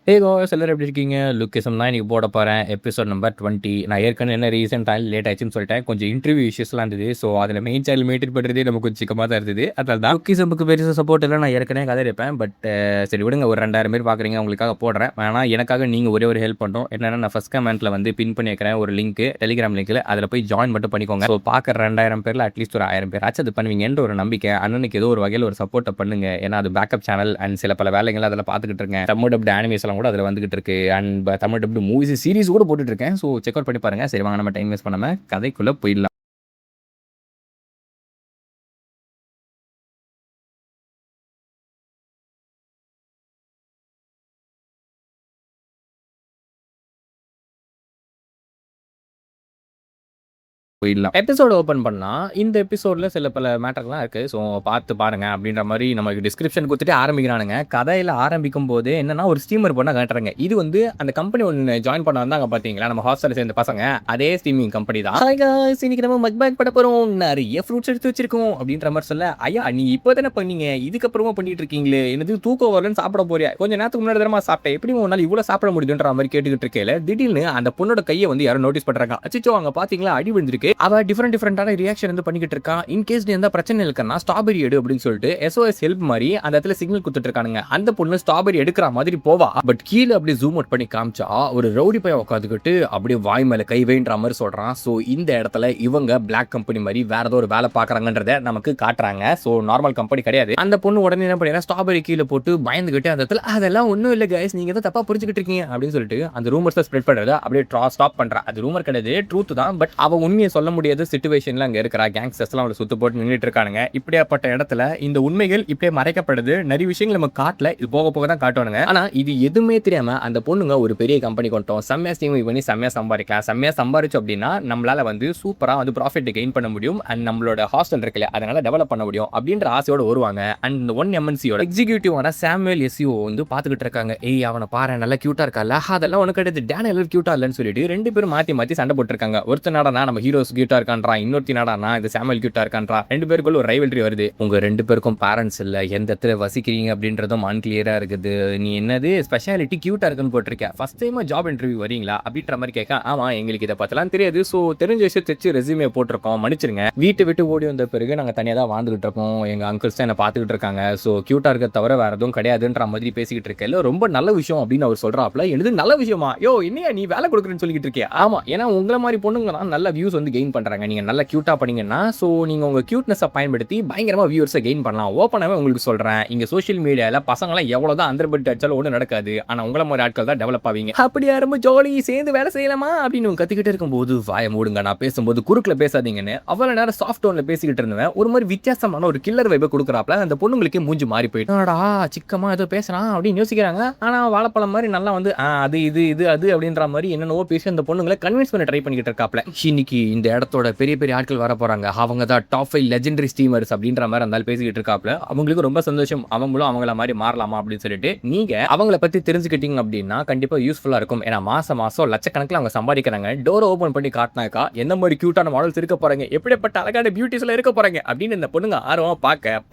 Hey guys எல்லாரும் எப்படி இருக்கீங்க? லுக்கிசம் தான் இன்னைக்கு போட போகிறேன். Episode number 20. நான் ஏற்கனவே என்ன ரீசெண்டாக லேட் ஆயிடுச்சுன்னு சொல்லிட்டேன். கொஞ்சம் இன்டர்வியூ இஷ்யூஸ்லாம் இருந்தது. ஸோ அதில் மெயின் சேனல் மெயின்டைன் பண்ணுறதே நமக்கு கொஞ்சம் சிக்கமாக தான் இருந்தது. அதனால தான் லுக்கிசமுக்கு பெருசாக சப்போர்ட் இல்லை. நான் ஏற்கனவே கதை இருப்பேன். பட் சரி விடுங்க, ஒரு 2000 பேர் பார்க்குறீங்க, உங்களுக்காக போடுறேன். ஆனால் எனக்காக நீங்கள் ஒரே ஒரு ஹெல்ப் பண்ணுறோம். என்னென்னா, நான் ஃபஸ்ட் கமெண்ட்டில் வந்து பின் பண்ணி வைக்கிறேன் ஒரு லிங்க், டெலிகிராம் லிங்க்கில். அதில் போய் ஜாயின் மட்டும் பண்ணிக்கோங்க. ஸோ பார்க்குற 2000 பேரில் அட்லீஸ்ட் ஒரு 1000 பேர் ஆச்சு அது பண்ணுவீங்கன்ற ஒரு நம்பிக்கை. அண்ணனுக்கு ஏதோ ஒரு வகையில் ஒரு சப்போர்ட்டை பண்ணுங்க. ஏன்னா அது பேக்கப் சேனல் அண்ட் சில பல வேலைகள் அதில் பார்த்துக்கிட்டு இருக்கேன். தமிழ் டப்டு அனிமேஷன்லாம் கூட அதில் வந்துகிட்டு இருக்கு. And Tamil dubbed movies series கூட போட்டுட்டு இருக்கேன். ஸோ செக் அவுட் பண்ணி பாருங்க. சரி வாங்க, நம்ம டைம் வேஸ்ட் பண்ணாம கதைக்குள்ள போயிடலாம். எபிசோட் ஓப்பன் பண்ணா இந்த எபிசோட்ல சில பல மேட்டர்லாம் இருக்கு. ஸோ பார்த்து பாருங்க அப்படின்ற மாதிரி நமக்கு டிஸ்கிரிப்ஷன் கொடுத்துட்டு ஆரம்பிக்கிறானுங்க. கதையில ஆரம்பிக்கும் போது என்னன்னா, ஒரு ஸ்டீமர் பண்ண காட்டுறாங்க. இது வந்து அந்த கம்பெனி ஒன்று ஜாயின் பண்ண வந்தாங்க பாத்தீங்களா, நம்ம ஹாஸ்டல்ல சேர்ந்த பசங்க. அதே ஸ்ட்ரீமிங் கம்பெனி தான். ஹாய் गाइस, இன்னைக்கு நம்ம மக் பேக் பண்ண போறோம். நிறைய ஃப்ரூட்ஸ் எடுத்து வச்சிருக்கோம் அப்படின்ற மாதிரி சொல்ல, ஐயா நீ இப்போதானே பண்ணீங்க, இதுக்கப்புறமா பண்ணிட்டு இருக்கீங்களே, என்னது தூக்கம் வரலன்னு சாப்பிட போறியா? கொஞ்ச நேரத்துக்கு முன்னாடி தரமா சாப்பிட்டேன், எப்படி ஒரு நாள் இவ்வளவு சாப்பிட முடியுதுன்ற மாதிரி கேட்டுக்கிட்டு இருக்கேன். திடீர்னு அந்த பொண்ணோட கையை வந்து யாரும் நோட்டீஸ் பண்றாங்க. அச்சோ அங்க பாத்தீங்களா அடி விழுந்திருக்கு. அவ டிஃபரெண்டான ரியாக்ஷன் வந்து பண்ணிக்கிட்டு இருக்கா. இன்கேஸ் நீ எந்த பிரச்சனை இருக்குன்னா ஸ்ட்ராபெரி எடு அப்படின்னு சொல்லிட்டு SOS ஹெல்ப் மாதிரி அந்த இடத்துல சிக்னல் கொடுத்துட்டு இருக்கானுங்க. அந்த பொண்ணு ஸ்ட்ராபெரி எடுக்கிற மாதிரி போவா. பட் கீழே அப்படி ஜூம் அவுட் பண்ணி காமிச்சா ஒரு ரவுடி பையன் உட்காந்துக்கிட்டு அப்படியே வாய் மேல கை வைன்ற மாதிரி சொல்றான். ஸோ இந்த இடத்துல இவங்க பிளாக் கம்பெனி மாதிரி வேற ஏதோ ஒரு வேலை பாக்குறாங்கன்றத நமக்கு காட்டுறாங்க. ஸோ நார்மல் கம்பெனி கிடையாது. அந்த பொண்ணு உடனே என்ன பண்ணிடுறா, ஸ்ட்ராபெரி கீழே போட்டு பயந்துகிட்டு அந்த இடத்துல அதெல்லாம் ஒன்றும் இல்லை கைஸ், நீங்க தான் தப்பா புரிஞ்சுக்கிட்டு இருக்கீங்க அப்படின்னு சொல்லிட்டு அந்த ரூமர்ஸ் ஸ்ப்ரெட் பண்றத அப்படியே ஸ்டாப் பண்றா. அது ரூமர் கிடையாது, ட்ரூத் தான். பட் அவ உண்மையை சொல்ல முடியாது சிச்சுவேஷன்ல அங்க இருக்கிற கேங்ஸ்டர்ஸ் எல்லாம் அவளை சுத்து போட்டு நின்றுட்டு இருக்கானுங்க. இப்படியாப்பட்ட இடத்துல இந்த உண்மைகள் இப்படியே மறைக்கப்படுது. நிறைய விஷயங்கள் நம்ம காட்டல, இது போக போக தான் காட்டுவானுங்க. ஆனா இது எதுவுமே தெரியாம அந்த பொண்ணுங்க ஒரு பெரிய கம்பெனி கொண்டோம், செம்மையா ஸ்டீமிங் பண்ணி செம்மையா சம்பாதிக்கலாம். செம்மையா சம்பாதிச்சோம் அப்படின்னா நம்மளால வந்து சூப்பரா வந்து ப்ராஃபிட் கெயின் பண்ண முடியும். அண்ட் நம்மளோட ஹாஸ்டல் இருக்குல்ல, அதனால டெவலப் பண்ண முடியும் அப்படின்ற ஆசையோட வருவாங்க. அண்ட் இந்த 1MNCயோட எக்ஸிக்யூட்டிவான சாமுவேல் எஸ்யூ வந்து பாத்துக்கிட்டு இருக்காங்க. ஏய் அவனை பாரு, நல்லா கியூட்டா இருக்கா, அதெல்லாம் உனக்கு கிடையாது, டேனியல் கியூட்டா இல்லைன்னு சொல்லிட்டு ரெண்டு பேரும் மாத்தி மாத்தி சண்டை போட்டுருக்காங்க. ஒருத்தர் நாடா நம்ம ஹீரோஸ் கியூட்டா இருக்கான்றான், இன்னொருத்தி நாடா இந்த சாமுவேல் கியூட்டா இருக்கான்றா. ரெண்டு பேருக்குள்ள ஒரு ரைவல்ரி வருது. உங்க ரெண்டு பேருக்கும் பேரண்ட்ஸ் இல்ல, எந்த இடத்துல வசிக்கிறீங்க அப்படின்றதும் அன்கிளியரா இருக்குது. நீ என்னது ஸ்பெஷாலிட்டி கியூட்டா இருக்குன்னு போட்டிருக்க, ஃபர்ஸ்ட் டைம் ஜாப் இன்டர்வியூ வரீங்களா அப்படின்ற மாதிரி கேட்க, ஆமா எங்களுக்கு இதை பத்தலாம் தெரியாது, ஸோ தெரிஞ்ச விஷயம் தைச்சு ரெஸ்யூமே போட்டிருக்கோம், மன்னிச்சிருங்க. வீட்டை விட்டு ஓடி வந்த பிறகு நாங்கள் தனியாக தான் வாழ்ந்துகிட்டு இருக்கோம், எங்க அங்கிள்ஸ் தான் என்ன பார்த்துக்கிட்டு இருக்காங்க, ஸோ கியூட்டா இருக்க தவிர வேற எதுவும் கிடையாதுன்ற மாதிரி பேசிக்கிட்டு இருக்கல. ரொம்ப நல்ல விஷயம் அப்படின்னு அவர் சொல்றாப்ல. எனது நல்ல விஷயமா? யோ என்னையா நீ வேலை கொடுக்குறேன்னு சொல்லிக்கிட்டு இருக்கியா? ஆமா, ஏன்னா உங்களை மாதிரி பொண்ணுங்க தான் நல்ல வியூஸ் வந்து கெயின் பண்றாங்க. நீங்க நல்ல கியூட்டா பண்ணீங்கன்னா ஸோ நீங்கள் உங்கள் க்யூட்னஸை பயன்படுத்தி பயங்கரமாக வியூவர்ஸை கெயின் பண்ணலாம். ஓப்பனாகவே உங்களுக்கு சொல்கிறேன், இங்கே சோஷியல் மீடியாவில் பசங்களாம் எவ்வளோ தான் அண்டர்பெட் அடிச்சாலும் ஒன்றும் நடக்காது. ஆனால் உங்களை மாதிரி ஆட்கள் தான் டெவலப் ஆவீங்க. அப்படியே ரொம்ப ஜாலி சேர்ந்து வேலை செய்யலாமா அப்படின்னு கற்றுக்கிட்டே இருக்கும்போது வாய மூடுங்க, நான் பேசும்போது குறுக்கில் பேசாதீங்கன்னு அவ்வளோ நேரம் சாஃப்ட் டோனில் பேசிக்கிட்டு இருந்தேன். ஒரு மாதிரி வித்தியாசமான ஒரு கில்லர் வைப்பை கொடுக்குறாப்ல. அந்த பொண்ணுங்களுக்கே மூஞ்சி மாறி போயிட்டாடா, சிக்கமா ஏதோ பேசுகிறான் அப்படின்னு யோசிக்கிறாங்க. ஆனால் வாழைப்பழம் மாதிரி நல்லா வந்து அது இது இது அது அப்படின்ற மாதிரி என்னென்னவோ பேசி அந்த பொண்ணுங்களை கன்வின்ஸ் பண்ண ட்ரை பண்ணிக்கிட்டு இருக்காப்ல. இன்னைக்கு இந்த இடத்தோட பெரிய பெரிய ஆட்கள் வர போகிறாங்க, அவங்க தான் டாப் 5 லெஜெண்டரி ஸ்ட்ரீமர்ஸ் அப்படின்ற மாதிரி இருந்தாலும் பேசிக்கிட்டு இருக்காப்ல. அவங்களுக்கு ரொம்ப சந்தோஷம், அவங்களும் அவங்கள மாதிரி மாறலாமா அப்படின்னு சொல்லிட்டு நீங்க அவங்கள பத்தி தெரிஞ்சுக்கிட்டீங்க அப்படின்னா கண்டிப்பா யூஸ்ஃபுல்லா இருக்கும். ஏன்னா மாசம் லட்சக்கணக்கில் அவங்க சம்பாதிக்கிறாங்க. டோரை ஓபன் பண்ணி காட்டினாக்கா எந்த மாதிரி கியூட்டான மாடல்ஸ் இருக்க போறாங்க, எப்படிப்பட்ட அழகான பியூட்டிஸ்ல இருக்க போறாங்க அப்படின்னு இந்த பொண்ணுங்க ஆர்வமா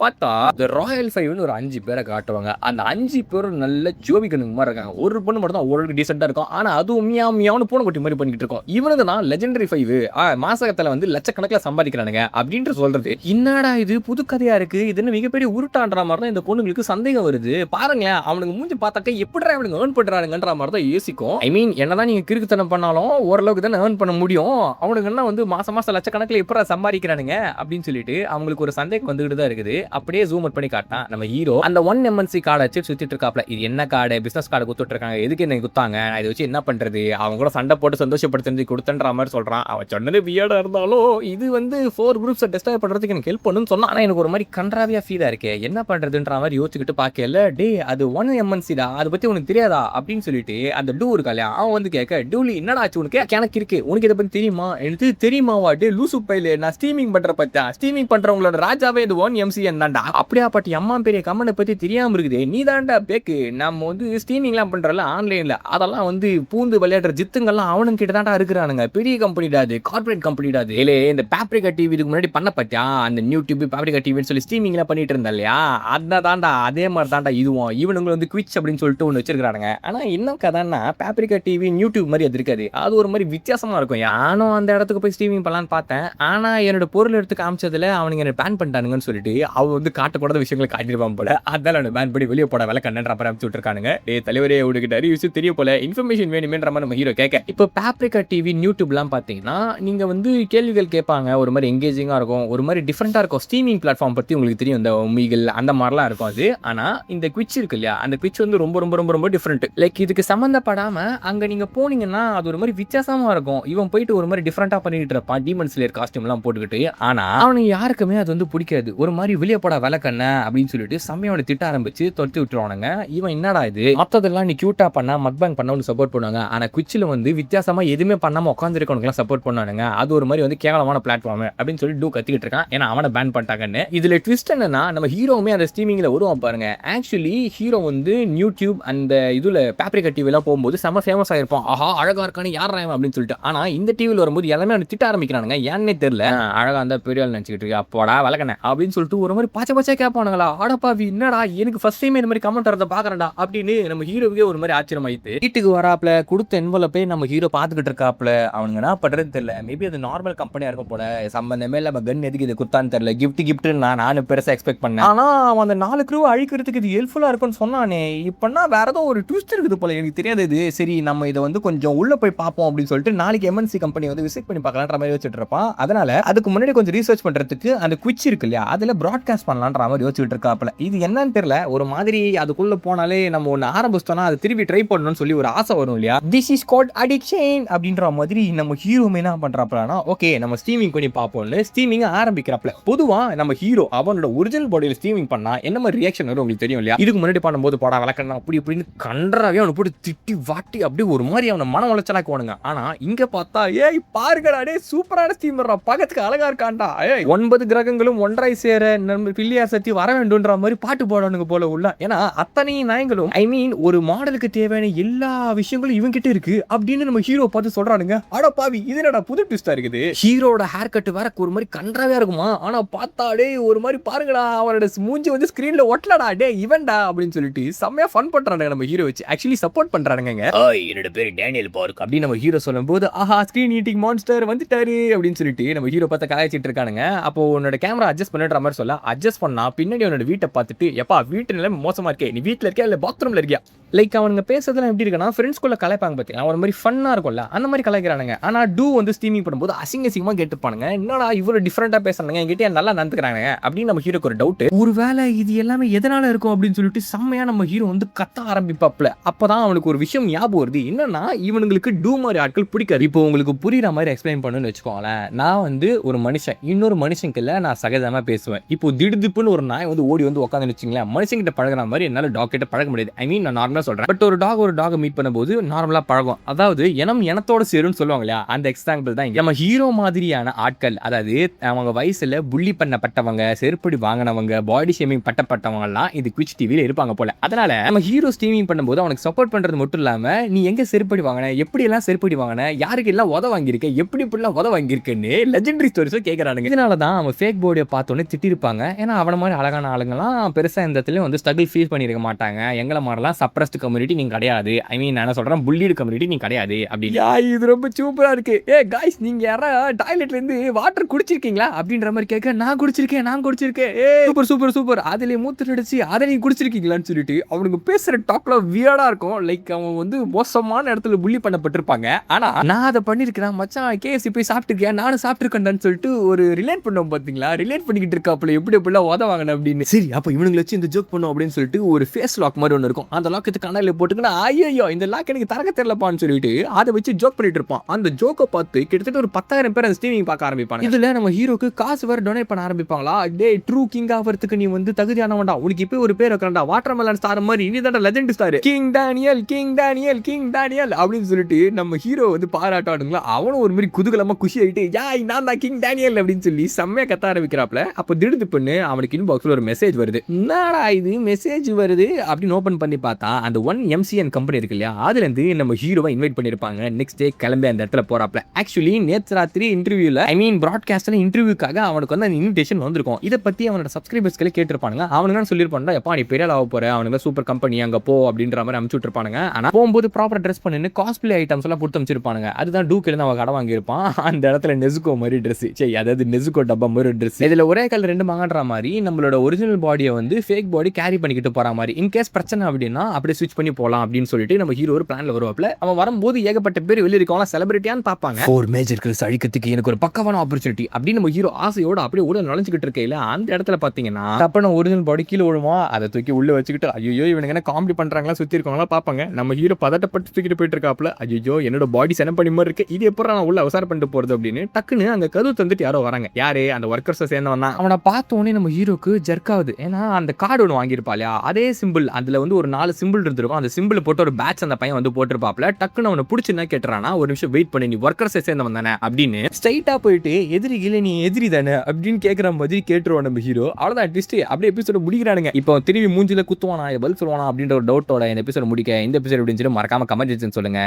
பார்த்தா ராயல் 5ன்னு ஒரு 5 பேரை காட்டுவாங்க. அந்த 5 பேரும் நல்ல ஜோபிக்கணுங்க மாதிரி இருக்காங்க. ஒரு பொண்ணு மட்டும் தான் ஓரளவுக்கு டீசெண்டா இருக்கும். ஆனா அதுவும் மியாமியான்னு பூனை குட்டி மாதிரி பண்ணிக்கிட்டு இருக்கோம். இவனுக்கு தான் லெஜெண்டரி 5 மாசத்துல வந்து லட்சக்கணக்கில் சம்பாதிக்கிறானுங்க அப்படின்ற சொல்றது. என்னடா இது புது கதையா இருக்கு, இது மிகப்பெரிய உருட்டான்ற மாதிரி தான் இந்த பொண்ணுங்களுக்கு சந்தேகம் வருது. பாருங்களேன், அவனுக்கு மூஞ்சி பார்த்தாக்க எப்படி அவனுக்கு ஏர்ன் பண்றானுங்கன்ற மாதிரி தான் யோசிக்கும். ஐ மீன் என்னதான் நீங்க கிறுக்குத்தனம் பண்ணாலும் ஓரளவுக்கு தான் ஏர்ன் பண்ண முடியும். அவனுக்கு என்ன வந்து மாசம் லட்சக்கணக்கில் எப்படி சம்பாதிக்கிறானுங்க அப்படின்னு சொல்லிட்டு அவங்களுக்கு ஒரு சந்தேகம் வந்துகிட்டு தான் இருக்குது. அப்படியே ஜூம் அவுட் பண்ணி காட்டான் நம்ம ஹீரோ அந்த 1MNC கார்டை வச்சு சுத்திட்டு இருக்காப்ல. இது என்ன கார்டு, பிசினஸ் கார்டு கொடுத்துட்டு இருக்காங்க, எதுக்கு என்ன குத்தாங்க, இதை வச்சு என்ன பண்றது, அவங்க கூட சண்டை போட்டு சந்தோஷப்படுத்தி கொடுத்தன்ற மாதிரி சொல்றான். அவன் சொன்னது வியர்டா இருந்தாலும் இது வந்து 4 குரூப்ஸ் டெஸ்ட்ராய் பண்றதுக்கு எனக்கு ஹெல்ப் பண்ணுன்னு சொன்னா. ஆனா எனக்கு ஒரு மாதிரி கன்றாவியா ஃபீலா இருக்கு, என்ன பண்றதுன்ற மாதிரி யோசிச்சுக்கிட்டு பார்க்கல. டே அது 1MNC டா, அதை பத்தி உனக்கு தெரியாதா அப்படின்னு சொல்லிட்டு அந்த டூ இருக்காலையா அவன் வந்து கேட்க, டூலி என்னடா ஆச்சு உனக்கு, எனக்கு இருக்கு, உனக்கு இதை பத்தி தெரியுமா, எனக்கு தெரியுமாவா, டே லூசு பையில நான் ஸ்ட்ரீமிங் பண்ற பத்தா, ஸ்ட்ரீமிங் பண்றவங்களோட ராஜாவே இது 1MCN தான்டா. அப்படியா பட்டி அம்மா பெரிய கமெண்ட் பத்தி தெரியாம இருக்குது, நீ தான்டா பேக்கு. நம்ம வந்து ஸ்ட்ரீமிங்லாம் பண்றல ஆன்லைன்ல, அதெல்லாம் வந்து பூந்து விளையாடுற ஜித்துங்கள்லாம் அவனுங்க கிட்ட தான்டா இருக்கிறானுங்க. பெரிய கம்பெனிடா, அது கார்பரேட் கம்பெனிடா அது. இந்த Paprika TV இதுக்கு முன்னாடி பண்ண பாத்தியா அந்த நியூ டியூப் Paprika TVன்னு சொல்லி ஸ்ட்ரீமிங்லாம் பண்ணிட்டு இருந்தா இல்லையா, அதான்டா அதே மாதிரி தான்டா இதுவும். இவனுங்க வந்து குவிச் அப்படின்னு சொல்லிட்டு ஒன்று வச்சிருக்கானுங்க. ஆனா என்ன கதைன்னா Paprika TV யூடியூப் மாதிரி அது இருக்காது. அது ஒரு மாதிரி வித்தியாசமா இருக்கும். நானும் அந்த இடத்துக்கு போய் ஸ்ட்ரீமிங் பண்ணலான்னு பார்த்தேன். ஆனா என்னோட பொருள் எடுத்து காமிச்சதுல அவனுங்க என்ன பேன் பண்ணிட்டானுங்கன்னு சொல்லிட்டு அவ வந்து காட்டக்கூடாத விஷயங்களை காட்டிருப்பான் போல. அதனால அவனை பேன் பண்ணி வெளியே போட வேலை கண்ணன்ற மாதிரி அனுப்பிச்சு விட்டுருக்கானுங்க. தலைவரே உனக்கு நிறைய விஷயம் தெரிய போல, இன்ஃபர்மேஷன் வேணுமேன்ற மாதிரி நம்ம ஹீரோ கேட்க. இப்போ Paprika TV யூடியூப்லாம் பார்த்தீங்கன்னா நீங்க வந்து கேள்விகள் கேட்பாங்க, ஒரு மாதிரி எங்கேஜிங்கா இருக்கும், ஒரு மாதிரி டிஃப்ரெண்டா இருக்கும். ஸ்ட்ரீமிங் பிளாட்ஃபார்ம் பத்தி உங்களுக்கு தெரியும், இந்த உமிகள் அந்த மாதிரிலாம் இருக்கும் அது. ஆனா இந்த குவிச் இருக்கு இல்லையா, அந்த குவிச் வந்து ரொம்ப ரொம்ப ரொம்ப ரொம்ப டிஃப்ரெண்ட். லைக் இதுக்கு சம்பந்தப்படாம அங்க நீங்க போனீங்கன்னா அது ஒரு மாதிரி வித்தியாசமா இருக்கும். இவன் போயிட்டு ஒரு மாதிரி டிஃப்ரெண்டா பண்ணிட்டு இருப்பான், டீமன் ஸ்லேயர் காஸ்டியூம் எல்லாம் போட்டுக்கிட்டு. ஆனா அவனுக்கு யாருக்குமே அது வந்து பிடிக்காது. ஒரு மாதிரி வெளியே போட விளக்கண்ண அப்படின்னு சொல்லிட்டு செம்மையோட திட்ட ஆரம்பிச்சு தொடுத்து விட்டுருவானுங்க. இவன் என்னடா இது, மற்றதெல்லாம் நீ கியூட்டா பண்ணா மக்பேங் பண்ண சப்போர்ட் பண்ணுவாங்க, ஆனா குவிச்சில் வந்து வித்தியாசமா எதுவுமே பண்ணாம உட்காந்துருக்கவனுக்குலாம் சப்போர்ட் பண்ணுவானுங்க. அது ஒரு மாதிரி வந்து கேவலமான பிளாட்ஃபார்ம் அப்படின்னு சொல்லி டூ கத்திக்கிட்டு இருக்கான். ஏன்னா அவனை பேன் பண்ணிட்டாங்கன்னு. இதுல ட்விஸ்ட் என்னன்னா நம்ம ஹீரோவுமே அந்த ஸ்ட்ரீமிங்ல வருவான் பாருங்க. ஆக்சுவலி ஹீரோ வந்து யூடியூப் அந்த இதுல Paprika TV எல்லாம் போகும்போது செம்ம ஃபேமஸ் ஆயிருப்பான். ஆஹா அழகா இருக்கானு யார் அப்படின்னு சொல்லிட்டு. ஆனா இந்த டிவியில் வரும்போது எல்லாமே அவனை திட்ட ஆரம்பிக்கிறானுங்க. ஏன்னே தெரியல. அழகா அந்த பெரிய ஆள் நினைச்சுக்கிட்டு இருக்கு, அப்போடா வளர்க்கணே அப்படின்னு சொல்லிட்டு ஒரு மாதிரி பாச்ச பாச்சா கேட்பானுங்களா. ஆடப்பாவி என்னடா எனக்கு ஃபர்ஸ்ட் டைம் இந்த மாதிரி கமெண்ட் வரத பாக்குறேன்டா அப்படின்னு நம்ம ஹீரோவுக்கே ஒரு மாதிரி ஆச்சரியம் ஆயிட்டு வீட்டுக்கு வராப்ல கொடுத்த என்வலப்பே நம்ம ஹீரோ பாத்துக்கிட்டு இருக்காப்ல. அவனுங்க என்ன பண்றது தெரியல. மேபி அது நார்மல் கம்பெனியா இருக்கும் போல, சம்பந்தமே இல்ல கன் எதுக்கு இது குத்தான்னு தெரியல. கிஃப்ட் நானும் பெருசா எக்ஸ்பெக்ட் பண்ணேன். ஆனா அவன் அந்த 4 க்ரூ அழிக்கிறதுக்கு இது ஹெல்ப்ஃபுல்லா இருக்கும்னு சொன்னானே. இப்பன்னா வேற ஏதோ ஒரு ட்விஸ்ட் இருக்குது போல, எனக்கு தெரியாது இது. சரி நம்ம இதை வந்து கொஞ்சம் உள்ள போய் பார்ப்போம் அப்படின்னு சொல்லிட்டு நாளைக்கு MNC கம்பெனி வந்து விசிட் பண்ணி பார்க்கலான்ற மாதிரி யோசிச்சுட்டு இருப்பான். அதனால அதுக்கு முன்னாடி கொஞ்சம் ரீசர்ச் பண்றதுக்கு அந்த குவிச் இருக்கு இல்லையா, அதுல பிராட்காஸ்ட் பண்ணலான்ற மாதிரி யோசிச்சுட்டு இருக்காப்ல. இது என்னன்னு தெரியல, ஒரு மாதிரி அதுக்குள்ள போனாலே நம்ம ஒன்னு ஆரம்பிச்சோம்னா அது திருப்பி ட்ரை பண்ணணும்னு சொல்லி ஒரு ஆசை வரும் இல்லையா. திஸ் இஸ் கால்ட் அடிக்ஷன் அப்படின்ற மாதிரி நம்ம ஹீரோமே என்ன பண்றாப்லனா, ஓகே நம்ம ஸ்ட்ரீமிங் பண்ணி பார்ப்போம்னு ஸ்ட்ரீமிங் ஆரம்பிக்கிறாப்ல. பொதுவா நம்ம ஹீரோ அவனோட ஒரிஜினல் பாடியில ஸ்ட்ரீமிங் பண்ணா என்ன மாதிரி ரியாக்ஷன் வரும் உங்களுக்கு தெரியும் இல்லையா. இதுக்கு முன்னாடி பண்ணும்போது போடா விளக்கணும் அப்படி இப்படின்னு கன்றாவே அவனை போட்டு திட்டி வாட்டி அப்படியே ஒரு மாதிரி அவனை மன உளைச்சலாக்குவானுங்க. ஆனா இங்க பார்த்தா ஏய் பாருங்கடா டே சூப்பரான ஸ்ட்ரீமர்ரா, பக்கத்துக்கு அழகா இருக்கான்டா, ஏய் 9 கிரகங்களும் ஒன்றாய் சேர நம்ம பிள்ளையார் சக்தி வர வேண்டும்ன்ற மாதிரி பாட்டு போடுவானுங்க போல உள்ள. ஏன்னா அத்தனை நாயங்களும் ஐ மீன் ஒரு மாடலுக்கு தேவையான எல்லா விஷயங்களும் இவங்க கிட்ட இருக்கு அப்படின்னு நம்ம ஹீரோ பார்த்து சொல்றானுங்க. அட பாவி இது என்னடா புது ட்விஸ்டா இருக்குது. ஹீரோட ஹேர் கட் வேற ஒரு மாதிரி கன்றாவே இருக்குமா. ஆனா பார்த்தா டே ஒரு மாதிரி பாருங்கடா அவனோட மூஞ்சி வந்து ஸ்கிரீன்ல ஒட்டலடா டே இவன்டா அப்படின்னு சொல்லிட்டு செம்மையா ஃபன் பண்றானுங்க நம்ம ஹீரோ வச்சு. ஆக்சுவலி சப்போர்ட் பண்றானுங்க. என்னோட பேரு டேனியல் பார்க் அப்படின்னு நம்ம ஹீரோ சொல்லும்போது ஆஹா ஸ்கிரீன் ஈட்டிங் மான்ஸ்டர் வந்துட்டாரு அப்படின்னு சொல்லிட்டு நம்ம ஹீரோ பார்த்து கலாய்ச்சிட்டு இருக்கானுங்க. அப்போ உன்னோட கேமரா அட்ஜஸ்ட் பண்ணுற மாதிரி சொல்ல அட்ஜஸ்ட் பண்ணா பின்னாடி உன்னோட வீட்டை பார்த்துட்டு எப்பா வீட்டு நிலைமை மோசமா இருக்கே, நீ வீட்டில் இருக்கியா இல்லை பாத்ரூம்ல இருக்கியா. லைக் அவனுங்க பேசுறதுலாம் எப்படி இருக்குன்னா ஃப்ரெண்ட்ஸ்குள்ள கலாய்ப்பாங்க பார்த்தீங்கன்னா ஒரு மாதிரி ஃபன்னா இருக்கும்ல அந்த மாதிரி கலாய்க்கிறானுங்க. ஆனா டூ வந்து ஸ்ட்ரீமிங் பண்ணும்போது அசிங்கமா கேட்டுப்பானுங்க. என்னடா இவ்வளவு டிஃப்ரெண்டா பேசுறாங்க, என்கிட்ட நல்லா நடந்துக்கிறாங்க அப்படின்னு நம்ம ஹீரோக்கு ஒரு டவுட். ஒருவேளை இது எல்லாமே எதனால இருக்கும் அப்படின்னு சொல்லிட்டு செம்மையா நம்ம ஹீரோ வந்து கத்த ஆரம்பிப்பாப்ல. அப்பதான் அவனுக்கு ஒரு விஷயம் ஞாபகம் வருது. என்னன்னா இவனுங்களுக்கு டூ மாதிரி ஆட்கள் பிடிக்காது. இப்போ உங்களுக்கு புரியுற மாதிரி எக்ஸ்பிளைன் பண்ணுன்னு வச்சுக்கோங்களேன். நான் வந்து ஒரு மனுஷன் இன்னொரு மனுஷனுக்கு இல்ல நான் சகஜமா பேசுவேன். இப்போ திடுதிப்புன்னு ஒரு நாய் வந்து ஓடி வந்து உட்காந்து வச்சுங்களேன், மனுஷங்கிட்ட பழகிற மாதிரி என்னால டாக் கிட்ட பழக முடியாது. ஐ மீன் நான் நார்மலா சொல்றேன். பட் ஒரு டாக் மீட் பண்ணும்போது நார்மலா பழகும். அதாவது இனத்தோட சேரும்னு சொல்லுவாங்க இல்லையா, அந்த எக்ஸாம்பிள் தான் நம்ம ஹீரோ மாதிரியான ஆட்கள். அதாவது அவங்க வயசுல புள்ளி பண்ணப்பட்டவங்க, செருப்படி வாங்கினவங்க, பாடி ஷேமிங் பட்டப்பட்டவங்க எல்லாம் இது குவிச் டிவில இருப்பாங்க போல. அதனால நம்ம ஹீரோ ஸ்ட்ரீமிங் பண்ணும்போது அவனுக்கு சப்போர்ட் பண்றது மட்டும் இல்லாம நீ எங்க செருப்படி வாங்கின, எப்படி எல்லாம் செருப்படி வாங்கின, யாருக்கு எல்லாம் உத வாங்கியிருக்க, எப்படி இப்படிலாம் உத வாங்கியிருக்குன்னு லெஜெண்டரி ஸ்டோரிஸ் கேட்கறானுங்க. இதனாலதான் அவன் ஃபேக் போர்டை பார்த்தோன்னே திட்டிருப்பாங்க. ஏன்னா அவன மாதிரி அழகான ஆளுங்கெல்லாம் பெருசா இந்த இடத்துல வந்து ஸ்ட்ரகிள் ஃபீல் பண்ணிருக்க மாட்டாங்க. எங்களை மாதிரிலாம் சப்ரஸ்ட் கம்யூனிட்டி நீங்க கிடையாது. ஐ மீன் நான் சொல்றேன் புல்லிடு கம்யூனிட்டி நீ கிடையாது அப்படி. இது ரொம்ப சூப்பரா இருக்கு. ஏ காய்ஸ் நீங்க யாரா டாய்லெட்ல இருந்து வாட்டர் குடிச்சிருக்கீங்களா அப்படின்ற மாதிரி கேட்க நான் குடிச்சிருக்கேன் ஏ சூப்பர் அதுல மூத்து அடிச்சு அதை நீங்க குடிச்சிருக்கீங்களான்னு சொல்லிட்டு அவனுக்கு பேசுற டாக்ல வியர்டா இருக்கும். லைக் அவன் வந்து மோசமான இடத்துல புள்ளி பண்ணப்பட்டிருப்பாங்க. ஆனா நான் அதை பண்ணிருக்கேன் மச்சான், KFC போய் சாப்பிட்டுருக்கேன், நானும் சாப்பிட்டுருக்கேன்னு சொல்லிட்டு ஒரு ரிலேட் பண்ணோம் பாத்தீங்களா, ரிலேட் பண்ணிக்கிட்டு இருக்காப்புல எப்படி எப்படிலாம் உத வாங்கின அப்படின்னு. சரி அப்ப இவனுங்களை வச்சு இந்த ஜோக் பண்ணும் அப்படின்னு சொல்லிட்டு ஒரு ஃபேஸ் லாக் மாதிரி ஒன்று இருக்கும். அந்த லாக் கண்ணால போட்டுக்கினா ஐயோ இந்த லாக் எனக்கு தரக்க தெரியலப்பான்னு சொல்லிட்டு அதை வச்சு ஜோக் பண்ணிட்டு இருப்பான். அந்த ஜோக்கை பார்த்து கிட்டத்தட்ட ஒரு 10,000 பேர் அந்த ஸ்ட்ரீமிங் பார்க்க ஆரம்பிப்பாங்க. இதுல நம்ம ஹீரோக்கு காசு வேற டொனேட் பண்ண ஆரம்பிப்பாங்களா. டே ட்ரூ கிங் ஆகிறதுக்கு நீ வந்து தகுதியானவன்டா, உனக்கு இப்போ ஒரு பேர் வைக்கறடா, வாட்டர்மெலன் ஸ்டார் மாதிரி நீ தான் லெஜெண்ட் ஸ்டார், கிங் டேனியல் அப்படின்னு சொல்லிட்டு நம்ம ஹீரோ வந்து பாராட்டானுங்களா. அவனும் ஒரு மாதிரி குதூகலமா குஷி ஆயிட்டு யாய் நான் தான் கிங் டேனியல் அப்படின்னு சொல்லி செம்மையா கத்த ஆரம்பிக்கிறாப்ல. அப்ப திடுது பண்ணு அவனுக்கு இன்பாக்ஸ்ல ஒரு மெசேஜ் வருது. என்னடா இது மெசேஜ் வருது அப்படின்னு ஓபன் பண்ணி பார்த்தா அந்த 1MCN கம்பெனி இருக்கு இல்லையா, அதுல இருந்து நம்ம ஹீரோவை இன்வைட் பண்ணிருப்பாங்க. நெக்ஸ்ட் டே கிளம்பி அந்த இடத்துல போறாப்ல. ஆக்சுவலி நேத்து ராத்திரி இன்டர்வியூல பிராட்காஸ்ட்ல இன்டர்வியூக்காக அவனுக்கு வந்து அந்த இன்விடேஷன் வந்திருக்கும். இதை பத்தி அவனோட சப்ஸ்கிரைபர்ஸ்களே கேட்டிருப்பானுங்க. அவனுங்க சொல்லியிருப்பான்டா, எப்பா நீ பெரிய ஆக போற, அவனுங்க சூப்பர் கம்பெனி அங்க போ அப்படின்ற மாதிரி அனுப்பிச்சு விட்டுருப்பானுங்க. ஆனா போகும்போது ப்ராப்பரா ட்ரெஸ் பண்ணின்னு காஸ்பிளே ஐட்டம்ஸ் எல்லாம் கொடுத்து அமைச்சிருப்பானுங்க. அதுதான் டூக்கில அவன் கடை வாங்கியிருப்பான். அந்த இடத்துல நெசுகோ மாதிரி ட்ரெஸ், சரி அதாவது நெசுகோ டப்பா மாதிரி ட்ரெஸ். இதுல ஒரே கல் ரெண்டு மகன்ற மாதிரி நம்மளோட ஒரிஜினல் பாடியை வந்து ஃபேக் பாடி கேரி பண்ணிக்கிட்டு போற மாதிரி. இன்கேஸ் பிரச்சனை அப்படின்னா அப்படியே ஸ்விட்ச் பண்ணி போலாம் அப்படின்னு சொல்லிட்டு நம்ம ஹீரோ ஒரு பிளான்ல வருவாப்ல. அவன் வரும்போது ஏகப்பட்ட பேர் வெளியே இருக்கவங்க செலிபிரிட்டியான்னு பார்ப்பாங்க. 4 மேஜர் கில்ஸ் அழிக்கிறதுக்கு எனக்கு ஒரு பக்கவான ஆப்பர்ச்சுனிட்டி அப்படின்னு நம்ம ஹீரோ ஆசையோட அப்படியே உள்ள நுழைஞ்சிக்கிட்டு இருக்கையில அந்த இடத்துல பாத்தீங்கன்னா தப்பான ஒரிஜினல் பாடி கீழே விழுமா, அதை தூக்கி உள்ள வச்சுக்கிட்டு ஐயோ இவனுங்க என்ன காமெடி பண்றாங்களா சுத்தி இருக்கவங்களா பார்ப்பாங்க. நம்ம ஹீரோ பதட்டப்பட்டு தூக்கிட்டு போயிட்டு இருக்காப்ல. ஐயோ என்னோட பாடி சென பண்ணி மாதிரி இருக்கு, இது எப்பறம் நான் உள்ள அவசரம் பண்ணிட்டு போறது அப்படின்னு டக்குன்னு அங்க கதவு தந்துட்டு யாரோ வராங்க. யாரு? அந்த ஒர்க்கர்ஸை சேர்ந்தவன் தான். அவனை பார்த்த உடனே நம்ம ஹீரோக்கு ஜெர்க் ஆகுது. ஏன்னா அந்த கார்டு ஒன்று வாங்கியிருப்பா இல்லையா, அதே சிம்பிள் அதுல வந்து ஒரு 4 சிம்பிள் இருந்திருக்கும். அந்த சிம்பிள் போட்டு ஒரு பேட்ச் அந்த பையன் வந்து போட்டிருப்பாப்ல. டக்குன்னு அவனை பிடிச்சி என்ன கேட்டுறானா, ஒரு நிமிஷம் வெயிட் பண்ணி, நீ ஒர்க்கர்ஸை சேர்ந்தவன் தானே அப்படின்னு ஸ்ட்ரைட்டா போயிட்டு எதிரி இல்லை நீ எதிரி தானே அப்படின்னு கேட்கிற மாதிரி கேட்டுருவான் நம்ம ஹீரோ. அவ்வளோதான் ட்விஸ்ட். அப்படியே எபிசோட முடிக்கிறானுங்க. இப்போ திரும்பி மூஞ்சில குத்துவானா பதில் சொல்லுவானா அப்படின்ற ஒரு டவுட்டோட இந்த எபிசோட முடிக்க இந்த எபிசோட் எப்படின்னு சொல்லி மறக்காம கமெண்ட் சொல்லுங்க.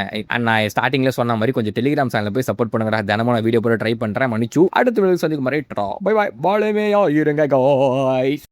நான் ஸ்டார்டிங்ல சொன்ன மாதிரி கொஞ்சம் டெலிகிராம் சேனல்ல போய் சப்போர்ட் பண்ணுங்க. தினமும் வீடியோ போட ட்ரை பண்றேன். மன்னிச்சு அடுத்த வீடியோ சந்திக்கும் மாதிரி பை பை பாலேமையா இருங்க guys.